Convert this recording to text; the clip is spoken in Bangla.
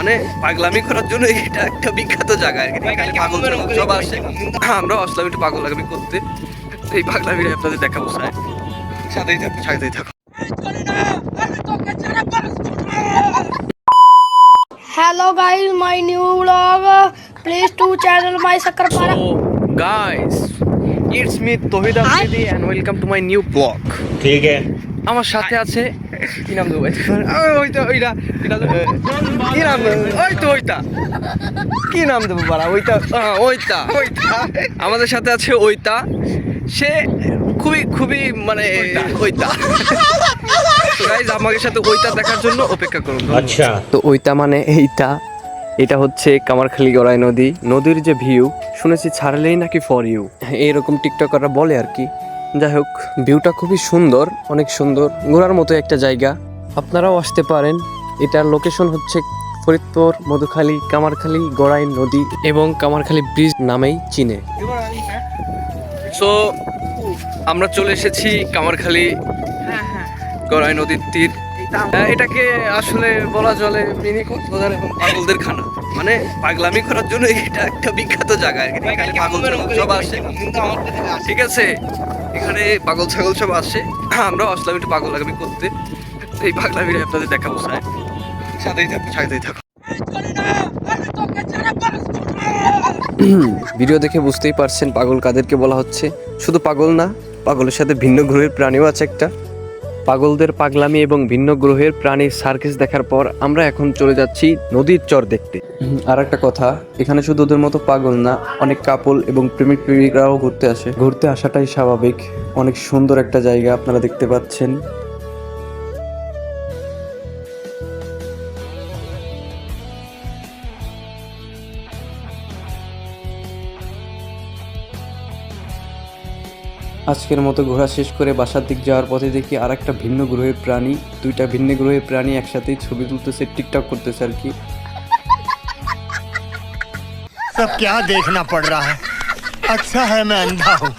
মানে পাগলামি করার জন্য এটা একটা বিখ্যাত জায়গা। এখানে পাগল সব আসে, আমরা আসলাম একটু পাগলামি করতে। এই পাগলামিটা আপনাদের দেখাবো স্যার, সাথেই থাকো সাথেই থাকো। Hello guys, my new vlog. Please to channel my Sakarpara. So guys, it's me Tohid Afridi and welcome to my new vlog. ठीक है। আমার সাথে আছে কি নাম দেবো, ওইটা ওইটা কি নাম দেবো, ওই তো ওইটা কি নাম দেবো বাড়া, ওইটা ওইটা ওইটা আমাদের সাথে আছে ওইটা। সে খুবই খুবই মানে ওইটা। তো গাইজ আমাদের সাথে ওইটা দেখার জন্য অপেক্ষা করুন। अच्छा তো ওইটা মানে এইটা, এটা হচ্ছে কামারখালী গড়াই নদী। নদীর যে ভিউ শুনেছি ছাড়লেই নাকি ফর ইউ, এইরকম টিকটকাররা বলে আর কি। যাই হোক, ভিউটা খুবই সুন্দর, অনেক সুন্দর, ঘোরার মতো একটা জায়গা। আপনারাও আসতে পারেন। এটার লোকেশন হচ্ছে ফরিদপুর, মধুখালী, কামারখালী গড়াই নদী এবং কামারখালী ব্রিজ নামেই চিনে। সো আমরা চলে এসেছি কামারখালী গড়াই নদীর তীর। এটাকে আসলে বলা চলে মিনি কক্সবাজার এবং পাগলদের খানা। মানে পাগলামি করার জন্য এটা একটা বিখ্যাত জায়গা। এখানে পাগল সব আসে, ঠিক আছে, এখানে পাগল ছাগল সব আসে, আমরাও আসলাম একটু পাগলামি করতে। এই পাগলামিটা আপনাদের দেখাবো স্যার, সাথেই থাকো সাথেই থাকো। ভিডিও দেখে বুঝতেই পারছেন পাগল কাদেরকে বলা হচ্ছে। শুধু পাগল না, পাগলের সাথে ভিন্ন গ্রহের প্রাণীও আছে একটা। পাগলদের পাগলামি এবং ভিন্ন গ্রহের প্রাণীর সার্কাস দেখার পর আমরা এখন চলে যাচ্ছি নদীর চর দেখতে। আর একটা কথা, এখানে শুধু ওদের মতো পাগল না, অনেক কাপল এবং প্রেমিক প্রেমিকারাও ঘুরতে আসে। ঘুরতে আসাটাই স্বাভাবিক। অনেক সুন্দর একটা জায়গা আপনারা দেখতে পাচ্ছেন। আজকের মতো ঘোরা শেষ করে বাসার দিক যাওয়ার পথে দেখি আর একটা ভিন্ন গ্রহের প্রাণী, দুইটা ভিন্ন গ্রহের প্রাণী একসাথেই ছবি তুলতেছে, টিকটক করতেছে আর কি। सब क्या देखना पड़ रहा है। अच्छा है मैं अंधा हूँ।